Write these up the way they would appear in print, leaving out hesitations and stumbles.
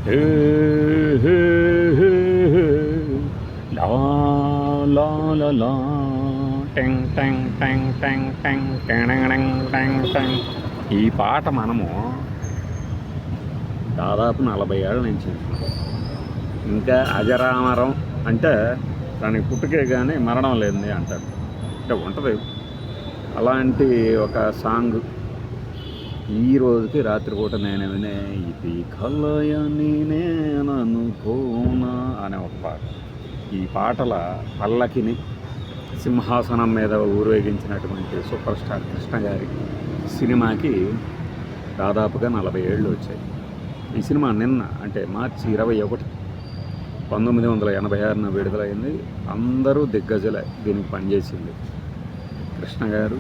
హే హే హే హే. లా లా లా లా. టెంగ్ టెంగ్ టెంగ్ టెంగ్ టెంగ్ టెంగ్ టెంగ్ టెంగ్. ఈ పాట మనము దాదాపు 40 ఏళ్ళ నుంచి ఇంకా అజరామరం అంటే దానికి పుట్టుకే కానీ మరణం లేనిది అంటారు. అంటే ఉంటుంది అలాంటి ఒక సాంగ్. ఈ రోజుకి రాత్రిపూట నేను వినే ఇది కలయని నేననుకోనా అనే ఒక పాట. ఈ పాటల పల్లకిని సింహాసనం మీద ఊరేగించినటువంటి సూపర్ స్టార్ కృష్ణ గారి సినిమాకి దాదాపుగా 40 ఏళ్ళు వచ్చాయి. ఈ సినిమా నిన్న అంటే మార్చి 21, 1986 విడుదలైంది. అందరూ దిగ్గజలే దీనికి పనిచేసింది. కృష్ణ గారు,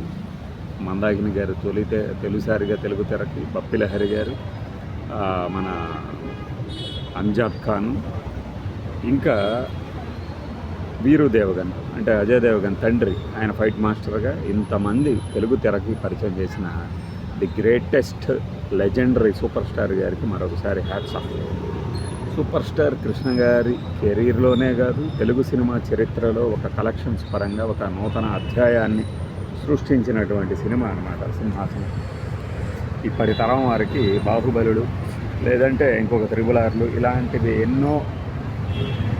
మందాకిని గారు తొలిసారిగా తెలుగు తెరకి, బప్పిలహరి గారు, మన అంజాద్ ఖాన్, ఇంకా వీరు దేవగన్ అంటే అజయ్ దేవగన్ తండ్రి, ఆయన ఫైట్ మాస్టర్గా ఇంతమంది తెలుగు తెరకి పరిచయం చేసిన the greatest legendary super star గారికి మరొకసారి hats off. Super star Krishna గారి కెరీర్లోనే కాదు, తెలుగు సినిమా చరిత్రలో ఒక కలెక్షన్స్ పరంగా ఒక నూతన అధ్యాయాన్ని సృష్టించినటువంటి సినిమా అన్నమాట సింహాసనం. ఇప్పటి తరం వారికి బాహుబలుడు లేదంటే ఇంకొక త్రిబులార్లు ఇలాంటివి ఎన్నో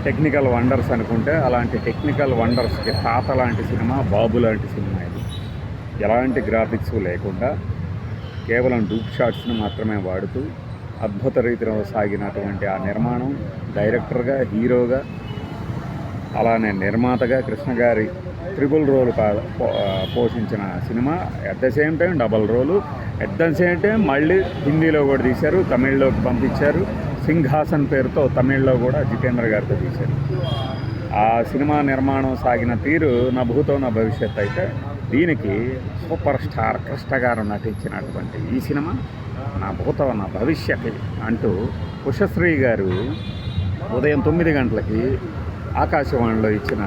టెక్నికల్ వండర్స్ అనుకుంటే, అలాంటి టెక్నికల్ వండర్స్కి తాత లాంటి సినిమా బాబు లాంటి సినిమా ఇది. ఎలాంటి గ్రాఫిక్స్ లేకుండా కేవలం డూప్ షాట్స్ని మాత్రమే వాడుతూ అద్భుత రీతిలో సాగినటువంటి ఆ నిర్మాణం, డైరెక్టర్గా, హీరోగా, అలానే నిర్మాతగా కృష్ణ గారి ట్రిపుల్ రోల్ పోషించిన cinema. At the same time double role, at the same time మళ్ళీ హిందీలో కూడా తీశారు, తమిళ్లోకి పంపించారు. సింహాసన్ పేరుతో తమిళ్లో కూడా జితేంద్ర గారితో తీశారు. ఆ సినిమా నిర్మాణం సాగిన తీరు నా భూతో నా భవిష్యత్ అయితే, దీనికి సూపర్ స్టార్ కృష్ణ గారు నటించినటువంటి ఈ సినిమా నా భూతో నా భవిష్యత్ అంటూ ఉషశ్రీ గారు ఉదయం 9 గంటలకి ఆకాశవాణిలో ఇచ్చిన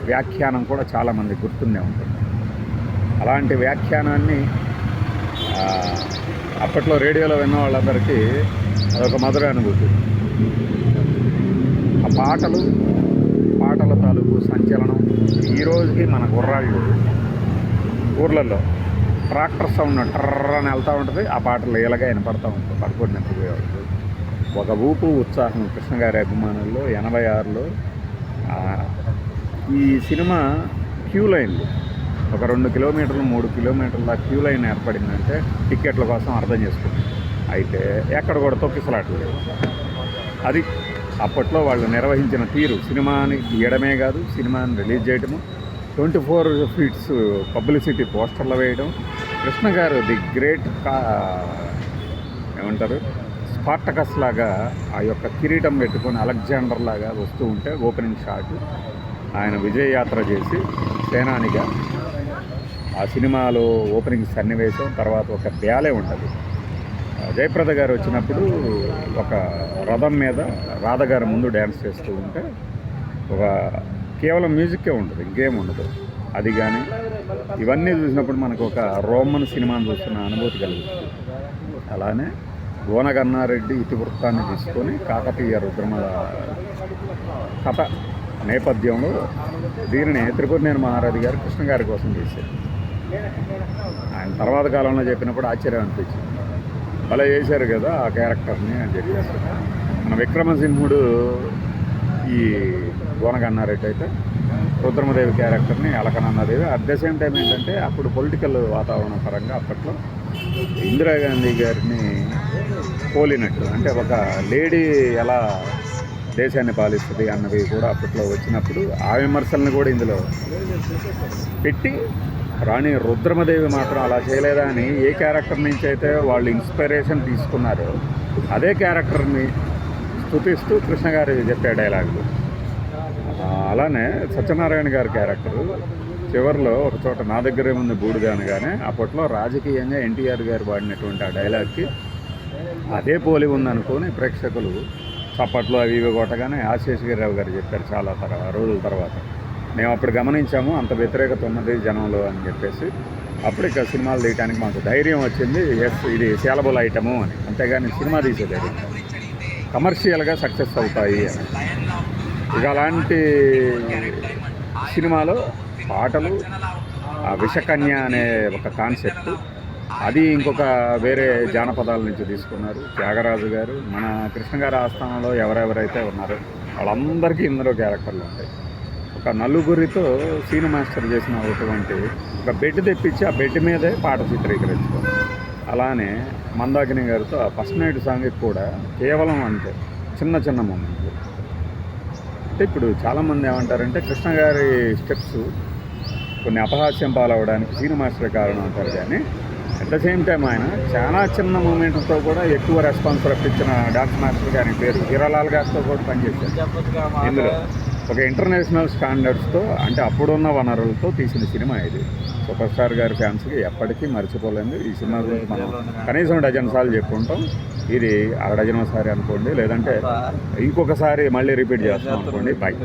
వ్యాఖ్యానం కూడా చాలామంది గుర్తుండే ఉంటుంది. అలాంటి వ్యాఖ్యానాన్ని అప్పట్లో రేడియోలో విన్న వాళ్ళందరికీ అదొక మధుర అనుభూతి. ఆ పాటల తాలూకు సంచలనం ఈ రోజుకి మన కుర్రాళ్ళు ఊర్లలో ట్రాక్టర్ సౌండ్ ట్రర్రని వెళ్తూ ఉంటుంది, ఆ పాటలు ఇలాగా వినపడుతూ ఉంటుంది పడుకొని నిద్రపోయేవాళ్ళు. ఒక ఊపు ఉత్సాహం కృష్ణ గారి అభిమానుల్లో 86లో ఈ సినిమా క్యూ లైన్లు ఒక 2 కిలోమీటర్లు 3 కిలోమీటర్ల క్యూ లైన్ ఏర్పడిందంటే టిక్కెట్ల కోసం అర్థం చేసుకుంది. అయితే ఎక్కడ కూడా తొక్కిసలాటలేదు. అది అప్పట్లో వాళ్ళు నిర్వహించిన తీరు. సినిమాని గీయడమే కాదు, సినిమాని రిలీజ్ చేయడము, 24 ఫీట్స్ పబ్లిసిటీ పోస్టర్లు వేయడం. కృష్ణ గారు ది గ్రేట్ ఏమంటారు స్పార్టకస్ లాగా ఆ యొక్క కిరీటం పెట్టుకొని అలెగ్జాండర్ లాగా వస్తూ ఉంటే ఓపెనింగ్ షాట్ ఆయన విజయయాత్ర చేసి సేనానిగా ఆ సినిమాలో ఓపెనింగ్ సన్నివేశం. తర్వాత ఒక బ్యాలే ఉంటుంది. జయప్రద గారు వచ్చినప్పుడు ఒక రథం మీద రాధగారి ముందు డ్యాన్స్ చేస్తూ ఉంటే ఒక కేవలం మ్యూజిక్కే ఉంటుంది, ఇంకేం ఉండదు. అది కానీ ఇవన్నీ చూసినప్పుడు మనకు ఒక రోమన్ సినిమాను చూస్తున్న అనుభూతి కలుగుతుంది. అలానే గోనగన్నారెడ్డి ఇతివృత్తాన్ని తీసుకొని కాకతీయ రుద్రమల కథ నేపథ్యంలో దీనిని త్రిపురనేని మహారాజు గారు కృష్ణ గారి కోసం చేశారు. ఆయన తర్వాత కాలంలో చెప్పినప్పుడు ఆశ్చర్యం అనిపించింది, అలా చేశారు కదా ఆ క్యారెక్టర్ని అని చెప్పేసి. మన విక్రమసింహుడు ఈ గోనగన్నారెడ్డి అయితే రుద్రమదేవి క్యారెక్టర్ని అలకనన్నదేవి. అట్ ద సేమ్ టైం ఏంటంటే అప్పుడు పొలిటికల్ వాతావరణం పరంగా అప్పట్లో ఇందిరాగాంధీ గారిని పోలినట్టు, అంటే ఒక లేడీ ఎలా దేశాన్ని పాలిస్తుంది అన్నవి కూడా అప్పట్లో వచ్చినప్పుడు ఆ విమర్శలను కూడా ఇందులో పెట్టి, రాణి రుద్రమదేవి మాత్రం అలా చేయలేదా అని ఏ క్యారెక్టర్ నుంచి అయితే వాళ్ళు ఇన్స్పిరేషన్ తీసుకున్నారో అదే క్యారెక్టర్ని స్తుతిస్తూ కృష్ణ గారు చెప్పే డైలాగులు. అలానే సత్యనారాయణ గారి క్యారెక్టరు చివరిలో ఒక చోట నా దగ్గరే ఉంది బూడిద అనగానే అప్పట్లో రాజకీయంగా ఎన్టీఆర్ గారు వాడినటువంటి ఆ డైలాగ్కి అదే పోలి ఉందనుకొని ప్రేక్షకులు చప్పట్లు అవి ఇవి కొట్టగానే శేషగిరిరావు గారు చెప్పారు చాలా రోజుల తర్వాత. మేము అప్పుడు గమనించాము అంత వ్యతిరేకత ఉన్నది జనంలో అని చెప్పేసి. అప్పుడు ఇక సినిమాలు తీయడానికి మాకు ధైర్యం వచ్చింది, ఎస్ ఇది సేలబుల్ ఐటము అని. అంతేగాని సినిమా తీసేది కమర్షియల్గా సక్సెస్ అవుతాయి అని. ఇక అలాంటి సినిమాలో పాటలు, ఆ విషకన్య అనే ఒక కాన్సెప్ట్, అది ఇంకొక వేరే జానపదాల నుంచి తీసుకున్నారు త్యాగరాజు గారు. మన కృష్ణ గారి ఆస్థానంలో ఎవరెవరైతే ఉన్నారో వాళ్ళందరికీ ఇందులో క్యారెక్టర్లు ఉంటాయి. ఒక నలుగురితో సీను మాస్టర్ చేసినటువంటి ఒక బెడ్ తెప్పించి ఆ బెడ్ మీదే పాట చిత్రీకరించుకోండి. అలానే మందాకిని గారితో ఆ ఫస్ట్ నైట్ సాంగ్కి కూడా కేవలం అంతే చిన్న చిన్న మూమెంట్లు. అంటే ఇప్పుడు చాలామంది ఏమంటారంటే కృష్ణ గారి స్టెప్స్ కొన్ని అపహాస్యం పాలవడానికి సీను మాస్టర్ కారణం అంటారు, కానీ అట్ ద సేమ్ టైం ఆయన చాలా చిన్న మూమెంట్తో కూడా ఎక్కువ రెస్పాన్స్ రప్పించిన డాన్స్ మాస్టర్ గారి పేరు హీరాలాల్ గారితో కూడా పనిచేశారు. ఇందులో ఒక ఇంటర్నేషనల్ స్టాండర్డ్స్తో, అంటే అప్పుడున్న వనరులతో తీసిన సినిమా ఇది. సూపర్ స్టార్ గారి ఫ్యాన్స్కి ఎప్పటికీ మర్చిపోలేదు. ఈ సినిమా గురించి మనం కనీసం డజన్ సార్లు చెప్పుకుంటాం. ఇది అర డజన్ సారి అనుకోండి, లేదంటే ఇంకొకసారి మళ్ళీ రిపీట్ చేస్తాం అనుకోండి. బాయ్.